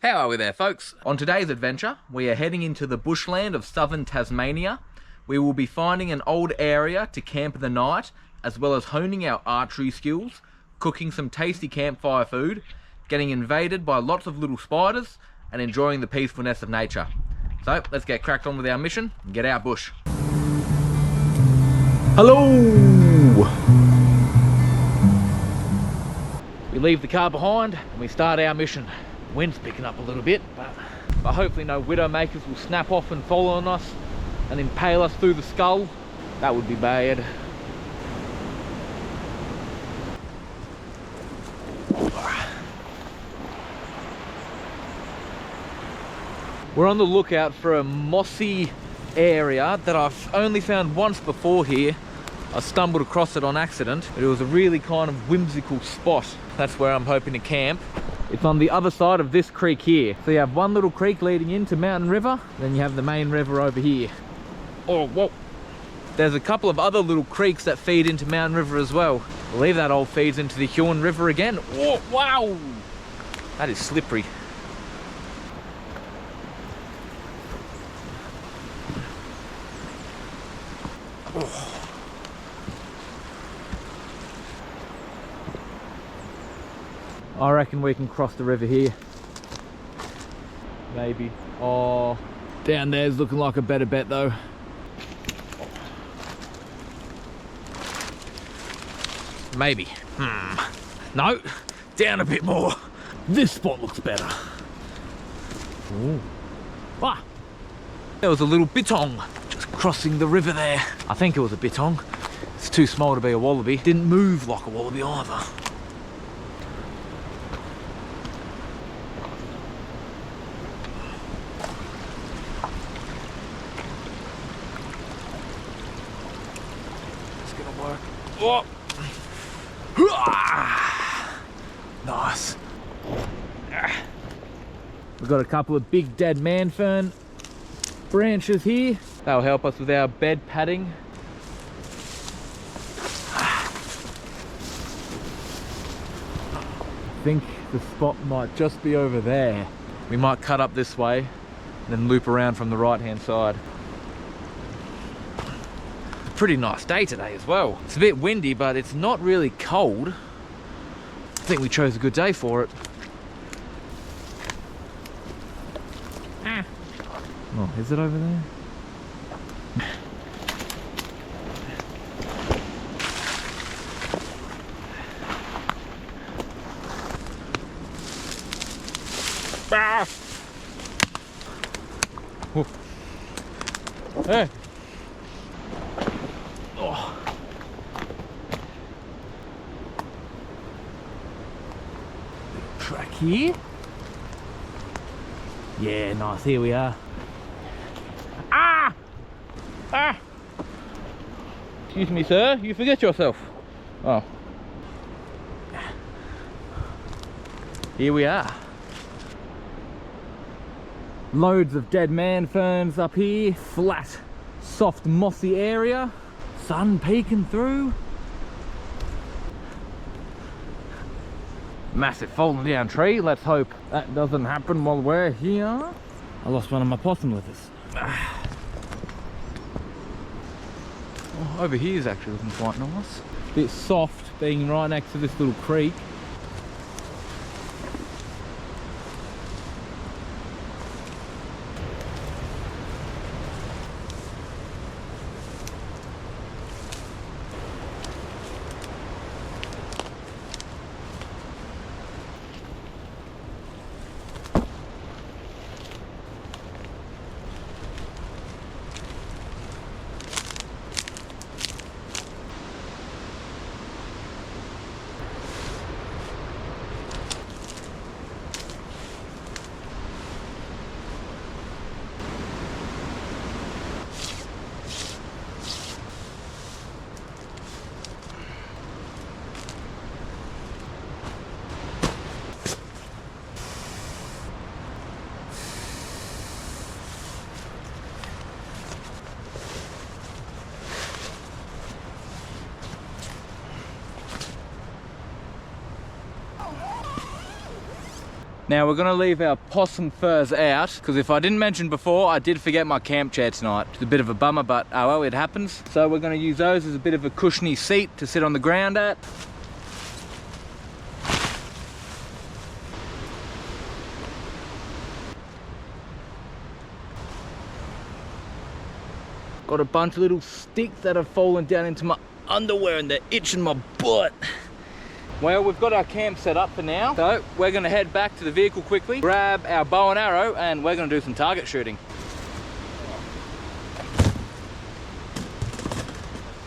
How are we there, folks? On today's adventure, we are heading into the bushland of southern Tasmania. We will be finding an old area to camp the night, as well as honing our archery skills, cooking some tasty campfire food, getting invaded by lots of little spiders, and enjoying the peacefulness of nature. So, let's get cracked on with our mission and get out bush. Hello! We leave the car behind and we start our mission. Wind's picking up a little bit, but hopefully no widowmakers will snap off and fall on us and impale us through the skull. That would be bad. We're on the lookout for a mossy area that I've only found once before here. I stumbled across it on accident, but it was a really kind of whimsical spot. That's where I'm hoping to camp. It's on the other side of this creek here. So you have one little creek leading into Mountain River, then you have the main river over here. Oh, whoa. There's a couple of other little creeks that feed into Mountain River as well. I believe that all feeds into the Huon River again. Oh, wow! That is slippery. Oh. I reckon we can cross the river here. Maybe. Oh, down there's looking like a better bet though. Maybe. No, down a bit more. This spot looks better. Ooh. Ah, there was a little bitong just crossing the river there. I think it was a bitong. It's too small to be a wallaby. Didn't move like a wallaby either. Oh. Nice. We've got a couple of big dead man fern branches here. That'll help us with our bed padding. I think the spot might just be over there. We might cut up this way and then loop around from the right hand side. Pretty nice day today as well. It's a bit windy, but it's not really cold. I think we chose a good day for it. Oh, is it over there? Ah! Hey! Oh. Track here. Yeah, nice. Here we are. Ah! Ah! Excuse me, sir. You forget yourself. Oh. Here we are. Loads of dead man ferns up here. Flat, soft, mossy area. Sun peeking through. Massive fallen down tree. Let's hope that doesn't happen while we're here. I lost one of my possum livers. Oh, over here is actually looking quite nice. Bit soft being right next to this little creek. Now we're gonna leave our possum furs out, because if I didn't mention before, I did forget my camp chair tonight. It's a bit of a bummer, but oh well, it happens. So we're gonna use those as a bit of a cushiony seat to sit on the ground at. Got a bunch of little sticks that have fallen down into my underwear and they're itching my butt. Well, we've got our camp set up for now. So we're gonna head back to the vehicle quickly, grab our bow and arrow, and we're gonna do some target shooting.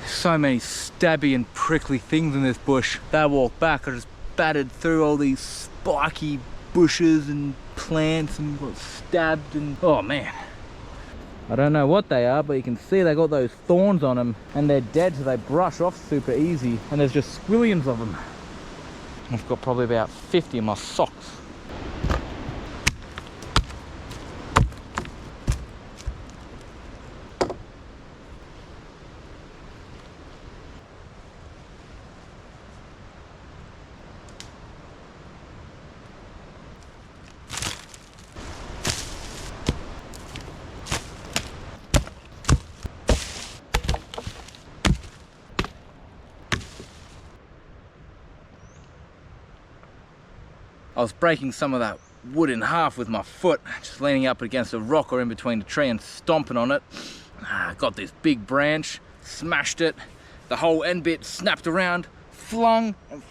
So many stabby and prickly things in this bush. That walk back, I just battered through all these spiky bushes and plants and got stabbed and, oh man. I don't know what they are, but you can see they got those thorns on them and they're dead, so they brush off super easy, and there's just squillions of them. I've got probably about 50 in my socks. I was breaking some of that wood in half with my foot, just leaning up against a rock or in between a tree and stomping on it. Got this big branch, smashed it, the whole end bit snapped around, flung, and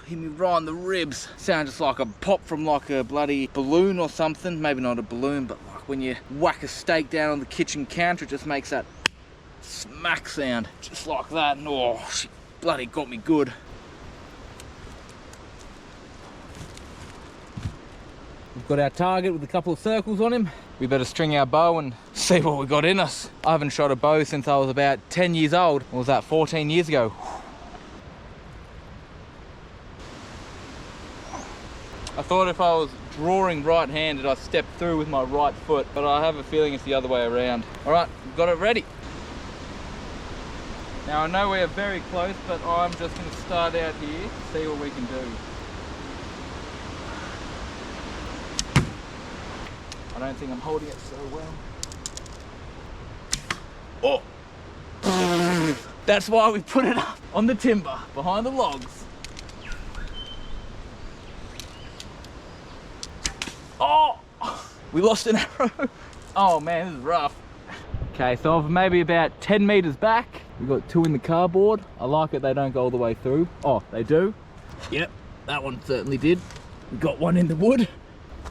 hit me right in the ribs. Sounded just like a pop from like a bloody balloon or something. Maybe not a balloon, but like when you whack a steak down on the kitchen counter, it just makes that smack sound, just like that. And oh, she bloody got me good. We've got our target with a couple of circles on him. We better string our bow and see what we got in us. I haven't shot a bow since I was about 10 years old. What was that, 14 years ago? I thought if I was drawing right-handed, I'd step through with my right foot, but I have a feeling it's the other way around. All right, we've got it ready. Now I know we're very close, but I'm just gonna start out here, see what we can do. I don't think I'm holding it so well. Oh! That's why we put it up on the timber, behind the logs. Oh! We lost an arrow. Oh man, this is rough. Okay, so I'm maybe about 10 meters back. We've got two in the cardboard. I like it, they don't go all the way through. Oh, they do? Yep, that one certainly did. We got one in the wood.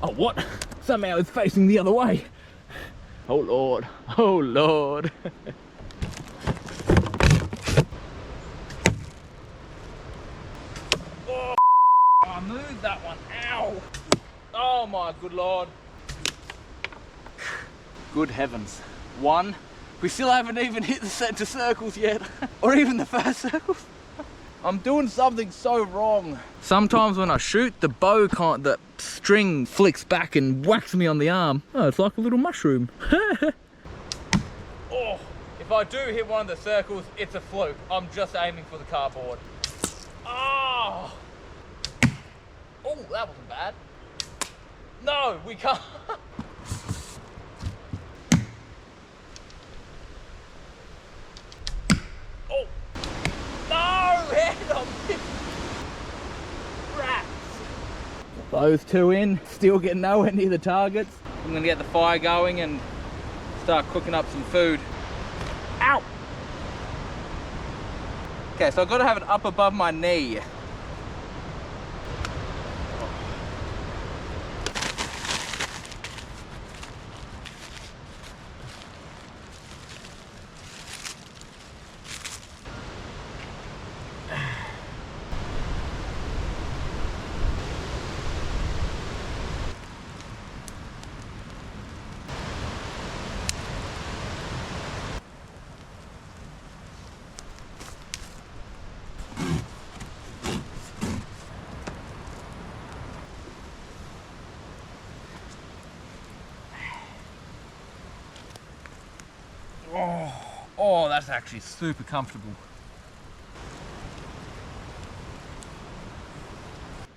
Oh, what? Somehow it's facing the other way. Oh Lord, oh Lord. Oh, I moved that one, ow. Oh my good Lord. Good heavens. One, we still haven't even hit the center circles yet, or even the first circles. I'm doing something so wrong. Sometimes when I shoot, the bow can't, the string flicks back and whacks me on the arm. Oh, it's like a little mushroom. Oh, if I do hit one of the circles, it's a fluke. I'm just aiming for the cardboard. Oh, oh, that wasn't bad. No, we can't. Oh. No, head on this. Rats. Those two in, still getting nowhere near the targets. I'm gonna get the fire going and start cooking up some food. Ow! Okay, so I've got to have it up above my knee. Oh, that's actually super comfortable.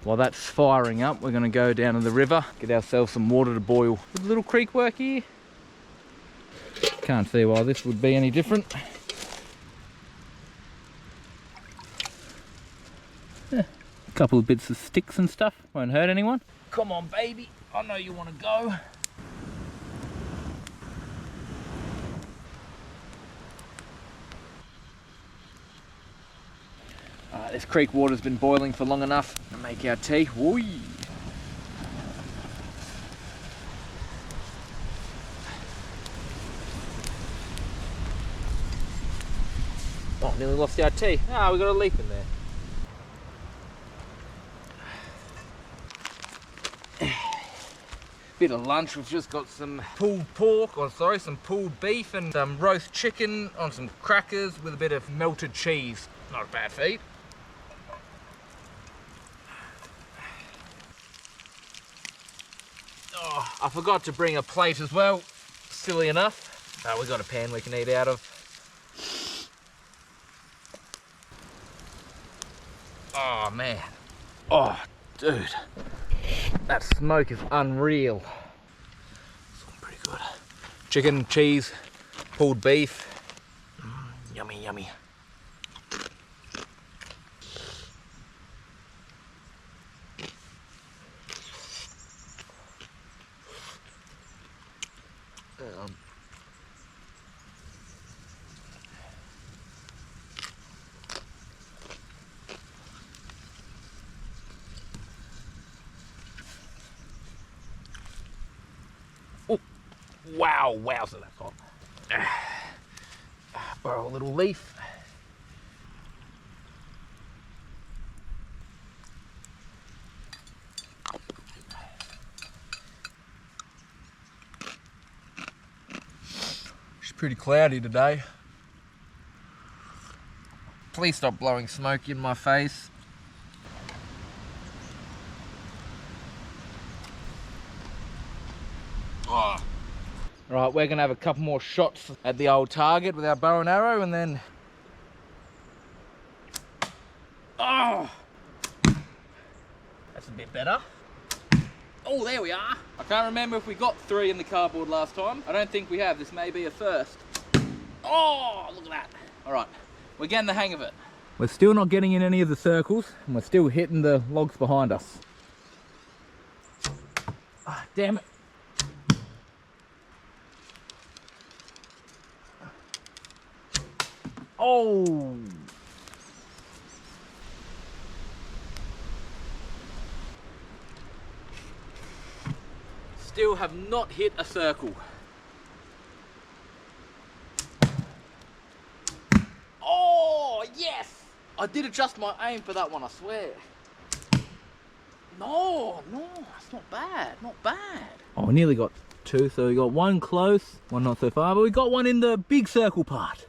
While that's firing up, we're gonna go down to the river, get ourselves some water to boil. Would a little creek work here? Can't see why this would be any different. A couple of bits of sticks and stuff, won't hurt anyone. Come on, baby, I know you want to go. This creek water's been boiling for long enough to make our tea. Whee! Oh, nearly lost our tea. Ah, we got a leaf in there. Bit of lunch, we've just got some pulled pork, or sorry, some pulled beef and some roast chicken on some crackers with a bit of melted cheese. Not a bad feed. Oh, I forgot to bring a plate as well, silly enough. We've got a pan we can eat out of. Oh man, oh dude, that smoke is unreal. It's looking pretty good. Chicken, cheese, pulled beef, yummy, yummy. Oh, wow, wowza, that's hot. Borrow a little leaf. It's pretty cloudy today. Please stop blowing smoke in my face. Oh. Right, we're gonna have a couple more shots at the old target with our bow and arrow, and then... Oh! That's a bit better. Oh, there we are. I can't remember if we got 3 in the cardboard last time. I don't think we have. This may be a first. Oh, look at that. All right, we're getting the hang of it. We're still not getting in any of the circles, and we're still hitting the logs behind us. Ah, damn it. Oh! Still have not hit a circle. Oh, yes! I did adjust my aim for that one, I swear. No, it's not bad, not bad. Oh, we nearly got 2, so we got 1 close, 1 not so far, but we got 1 in the big circle part.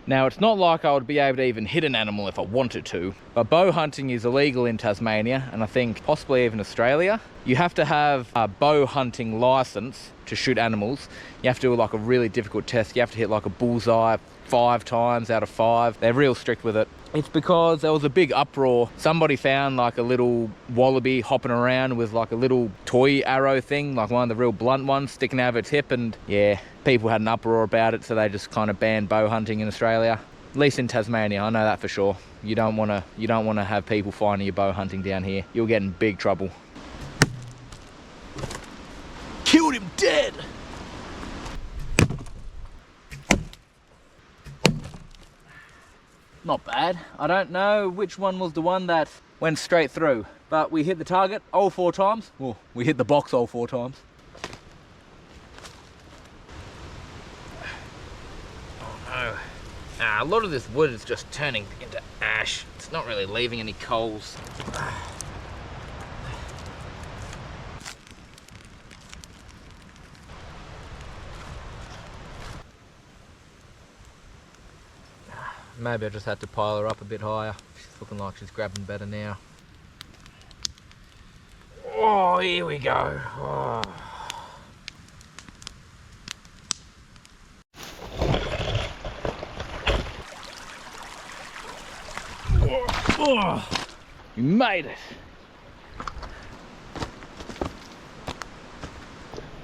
Now, it's not like I would be able to even hit an animal if I wanted to, but bow hunting is illegal in Tasmania, and I think possibly even Australia. You have to have a bow hunting license to shoot animals. You have to do like a really difficult test. You have to hit like a bullseye 5 times out of 5. They're real strict with it. It's because there was a big uproar. Somebody found like a little wallaby hopping around with like a little toy arrow thing, like one of the real blunt ones sticking out of its hip, and yeah, people had an uproar about it, so they just kind of banned bow hunting in Australia. At least in Tasmania, I know that for sure. You don't want to have people finding you bow hunting down here. You'll get in big trouble. Killed him dead. Not bad. I don't know which one was the one that went straight through, but we hit the target all 4 times. Well, we hit the box all 4 times. Oh no. A lot of this wood is just turning into ash. It's not really leaving any coals. Maybe I just had to pile her up a bit higher. She's looking like she's grabbing better now. Oh, here we go. Oh. Oh. We made it.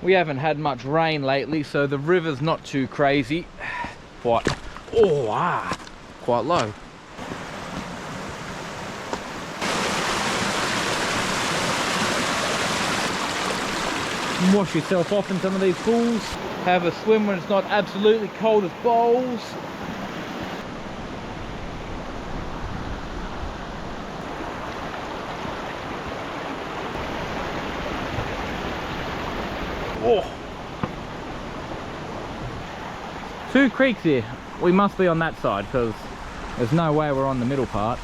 We haven't had much rain lately, so the river's not too crazy. Quite low. Wash yourself off in some of these pools. Have a swim when it's not absolutely cold as balls. Oh. 2 creeks here. We must be on that side because there's no way we're on the middle part.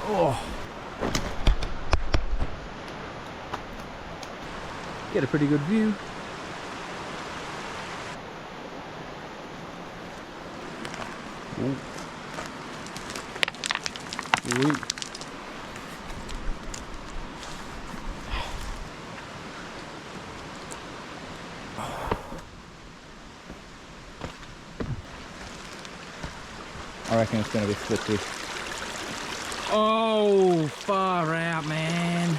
Oh. Get a pretty good view. Ooh. Ooh. I reckon it's going to be slippery. Oh, far out, man.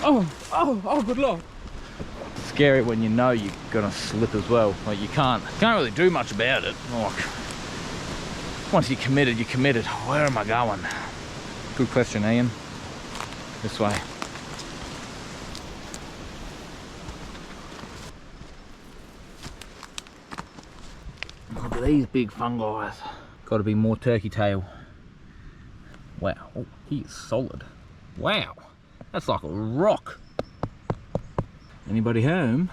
Oh, good luck. Scary when you know you're gonna slip as well. Like you can't really do much about it. Like, once you're committed, you're committed. Where am I going? Good question, Ian. This way. Look at these big fungi. Got to be more turkey tail. Wow, oh, he is solid. Wow. That's like a rock. Anybody home?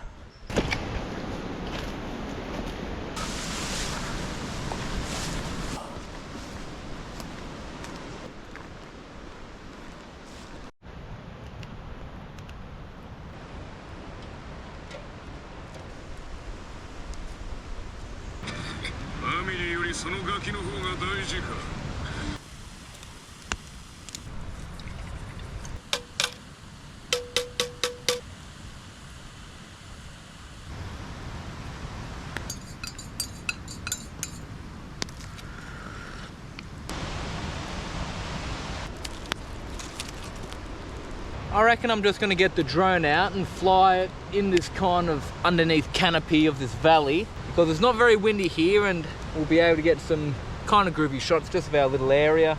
I reckon I'm just going to get the drone out and fly it in this kind of underneath canopy of this valley, because it's not very windy here and we'll be able to get some kind of groovy shots just of our little area.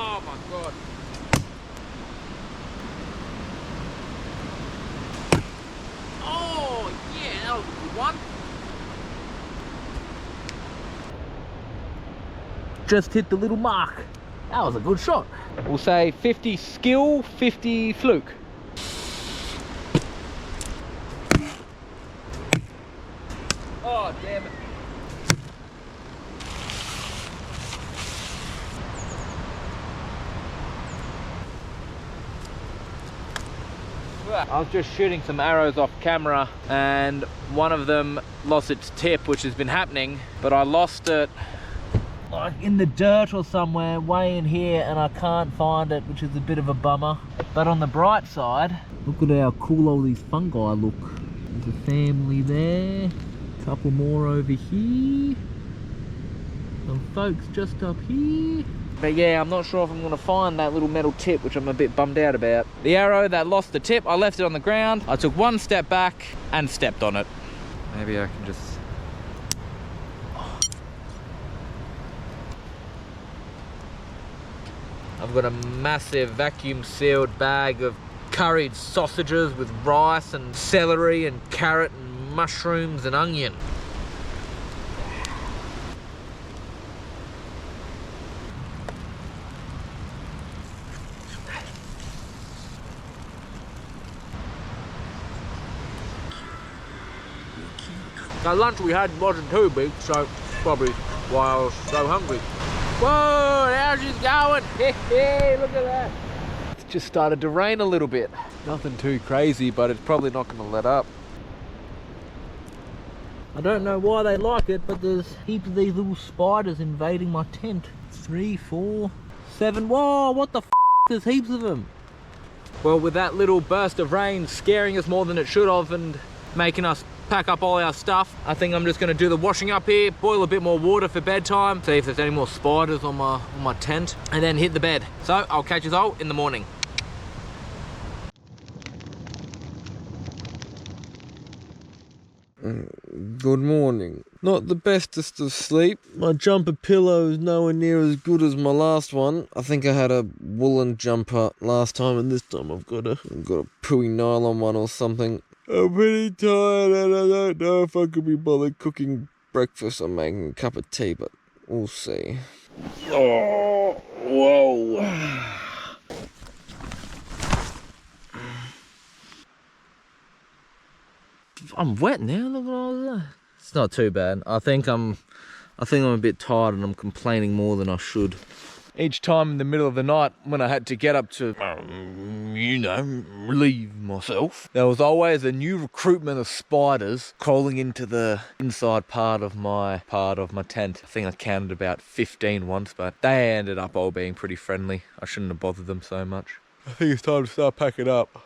Oh my God. Oh yeah, that was a good one. Just hit the little mark. That was a good shot. We'll say 50 skill, 50 fluke. Oh damn it. I was just shooting some arrows off camera and one of them lost its tip, which has been happening, but I lost it like in the dirt or somewhere way in here and I can't find it, which is a bit of a bummer. But on the bright side, look at how cool all these fungi look. There's a family there, a couple more over here, some folks just up here. But yeah, I'm not sure if I'm going to find that little metal tip, which I'm a bit bummed out about. The arrow that lost the tip, I left it on the ground. I took one step back and stepped on it. Maybe I can just... I've got a massive vacuum sealed bag of curried sausages with rice and celery and carrot and mushrooms and onion. The lunch we had wasn't too big, so probably why I was so hungry. Whoa, there she's going! Hey, look at that! It's just started to rain a little bit. Nothing too crazy, but it's probably not going to let up. I don't know why they like it, but there's heaps of these little spiders invading my tent. 3, 4, 7. Whoa, what the f? There's heaps of them. Well, with that little burst of rain scaring us more than it should have and making us pack up all our stuff, I think I'm just going to do the washing up here, boil a bit more water for bedtime, see if there's any more spiders on my tent, and then hit the bed. So I'll catch you all in the morning. Good morning. Not the bestest of sleep. My jumper pillow is nowhere near as good as my last one. I think I had a woolen jumper last time, and this time I've got a pooey nylon one or something. I'm pretty tired and I don't know if I could be bothered cooking breakfast or making a cup of tea, but we'll see. Oh, whoa. I'm wet now, look at all that. It's not too bad. I think I'm a bit tired and I'm complaining more than I should. Each time in the middle of the night when I had to get up to, relieve myself, there was always a new recruitment of spiders crawling into the inside part of my tent. I think I counted about 15 once, but they ended up all being pretty friendly. I shouldn't have bothered them so much. I think it's time to start packing up.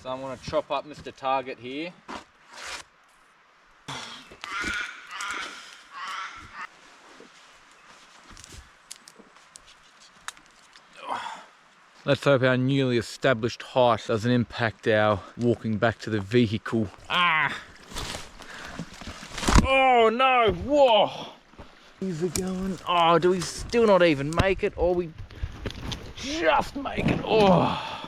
So I'm going to chop up Mr. Target here. Let's hope our newly established height doesn't impact our walking back to the vehicle. Ah! Oh no! Whoa! These are going. Oh, do we still not even make it, or we just make it? Oh!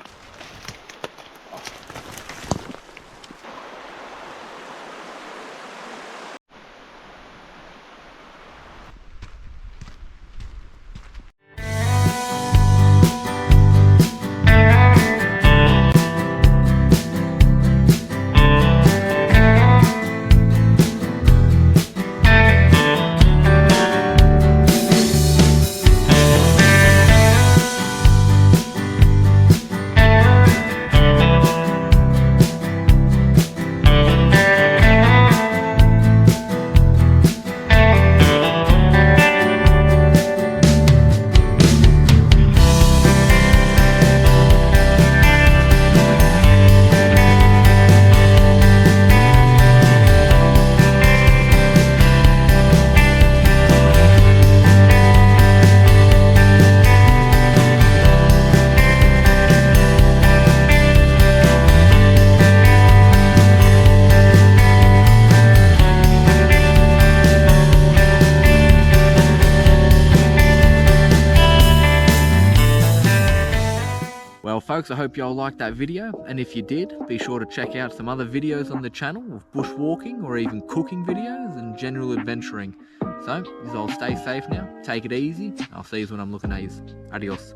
Well folks, I hope y'all liked that video, and if you did, be sure to check out some other videos on the channel of bushwalking or even cooking videos and general adventuring. So, you all stay safe now. Take it easy. I'll see you when I'm looking at you. Adios.